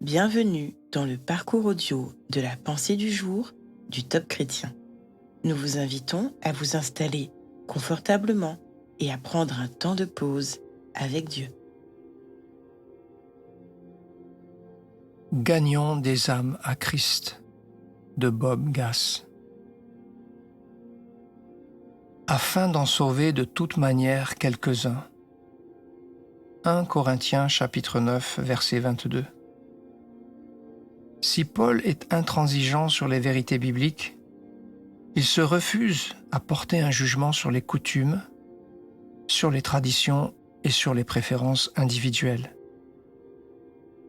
Bienvenue dans le parcours audio de la pensée du jour du Top Chrétien. Nous vous invitons à vous installer confortablement et à prendre un temps de pause avec Dieu. Gagnons des âmes à Christ de Bob Gass. Afin d'en sauver de toute manière quelques-uns. 1 Corinthiens chapitre 9 verset 22. Si Paul est intransigeant sur les vérités bibliques, il se refuse à porter un jugement sur les coutumes, sur les traditions et sur les préférences individuelles.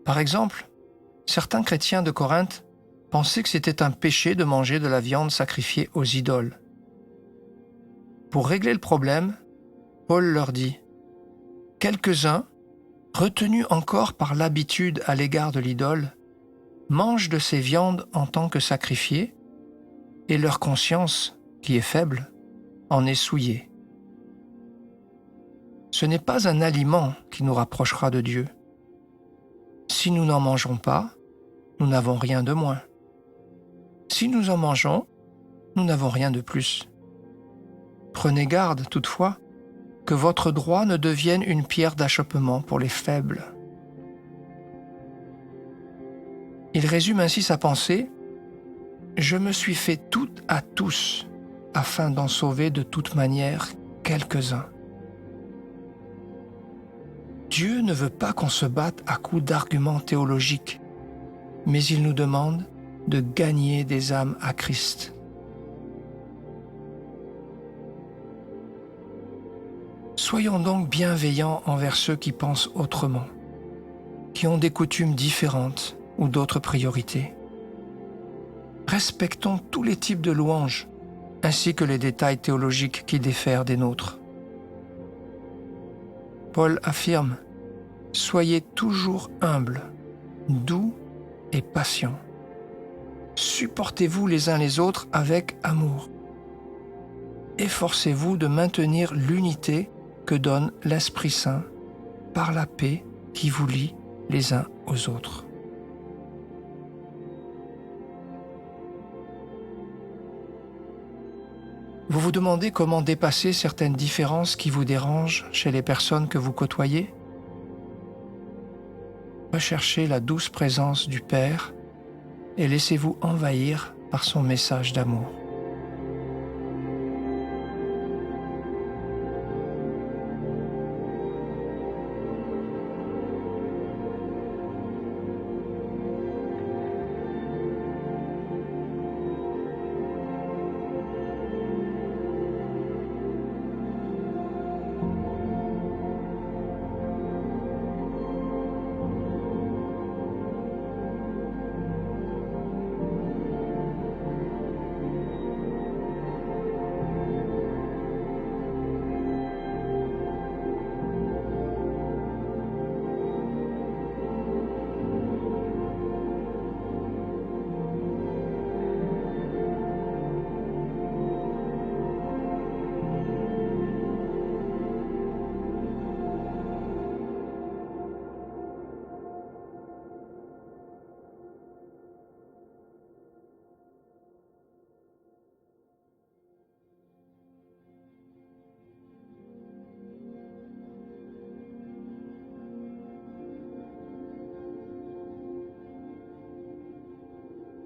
Par exemple, certains chrétiens de Corinthe pensaient que c'était un péché de manger de la viande sacrifiée aux idoles. Pour régler le problème, Paul leur dit « Quelques-uns, retenus encore par l'habitude à l'égard de l'idole, mangent de ces viandes en tant que sacrifiées, et leur conscience, qui est faible, en est souillée. Ce n'est pas un aliment qui nous rapprochera de Dieu. Si nous n'en mangeons pas, nous n'avons rien de moins. Si nous en mangeons, nous n'avons rien de plus. Prenez garde, toutefois, que votre droit ne devienne une pierre d'achoppement pour les faibles. » Il résume ainsi sa pensée « Je me suis fait tout à tous afin d'en sauver de toute manière quelques-uns. » Dieu ne veut pas qu'on se batte à coups d'arguments théologiques, mais il nous demande de gagner des âmes à Christ. Soyons donc bienveillants envers ceux qui pensent autrement, qui ont des coutumes différentes ou d'autres priorités. Respectons tous les types de louanges, ainsi que les détails théologiques qui diffèrent des nôtres. Paul affirme « Soyez toujours humbles, doux et patients. Supportez-vous les uns les autres avec amour. Efforcez-vous de maintenir l'unité que donne l'Esprit Saint par la paix qui vous lie les uns aux autres. » Vous vous demandez comment dépasser certaines différences qui vous dérangent chez les personnes que vous côtoyez? Recherchez la douce présence du Père et laissez-vous envahir par son message d'amour.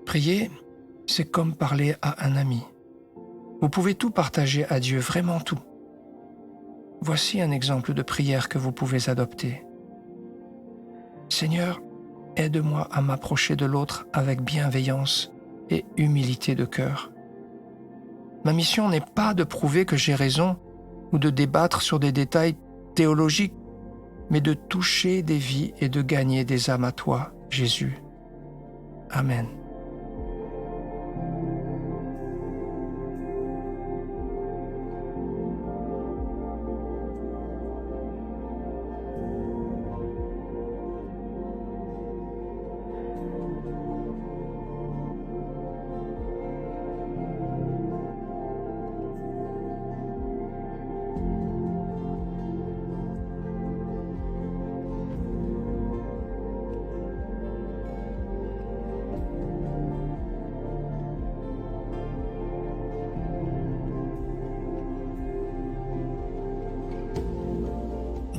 Prier, c'est comme parler à un ami. Vous pouvez tout partager à Dieu, vraiment tout. Voici un exemple de prière que vous pouvez adopter. Seigneur, aide-moi à m'approcher de l'autre avec bienveillance et humilité de cœur. Ma mission n'est pas de prouver que j'ai raison ou de débattre sur des détails théologiques, mais de toucher des vies et de gagner des âmes à toi, Jésus. Amen.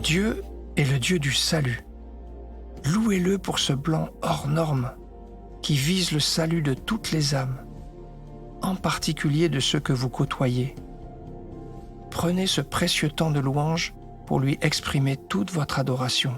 Dieu est le Dieu du salut. Louez-le pour ce plan hors norme qui vise le salut de toutes les âmes, en particulier de ceux que vous côtoyez. Prenez ce précieux temps de louange pour lui exprimer toute votre adoration.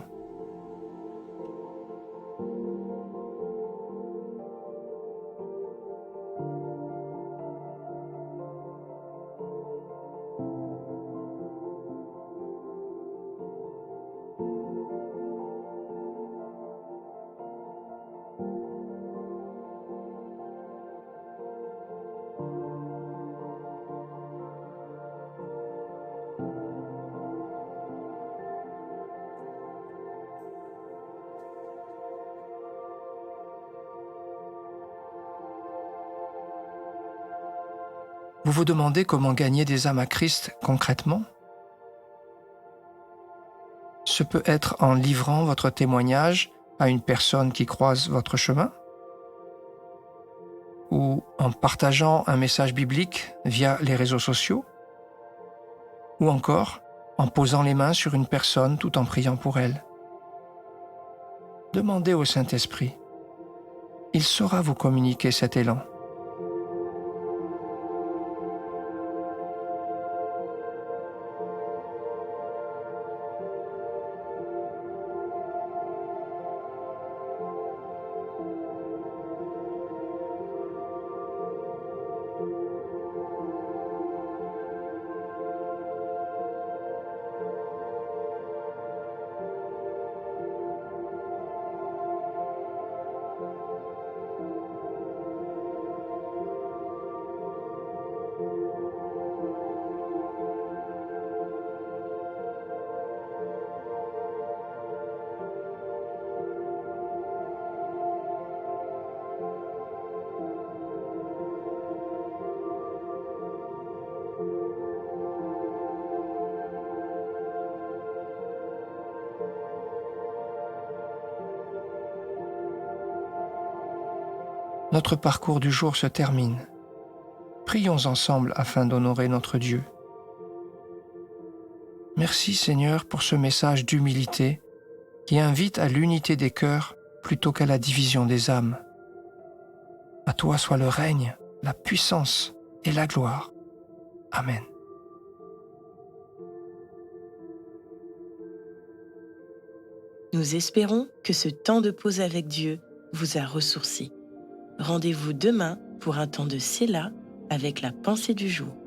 Vous vous demandez comment gagner des âmes à Christ concrètement? Ce peut être en livrant votre témoignage à une personne qui croise votre chemin, ou en partageant un message biblique via les réseaux sociaux, ou encore en posant les mains sur une personne tout en priant pour elle. Demandez au Saint-Esprit. Il saura vous communiquer cet élan. Notre parcours du jour se termine. Prions ensemble afin d'honorer notre Dieu. Merci Seigneur pour ce message d'humilité qui invite à l'unité des cœurs plutôt qu'à la division des âmes. À toi soit le règne, la puissance et la gloire. Amen. Nous espérons que ce temps de pause avec Dieu vous a ressourci. Rendez-vous demain pour un temps de Séla avec la pensée du jour.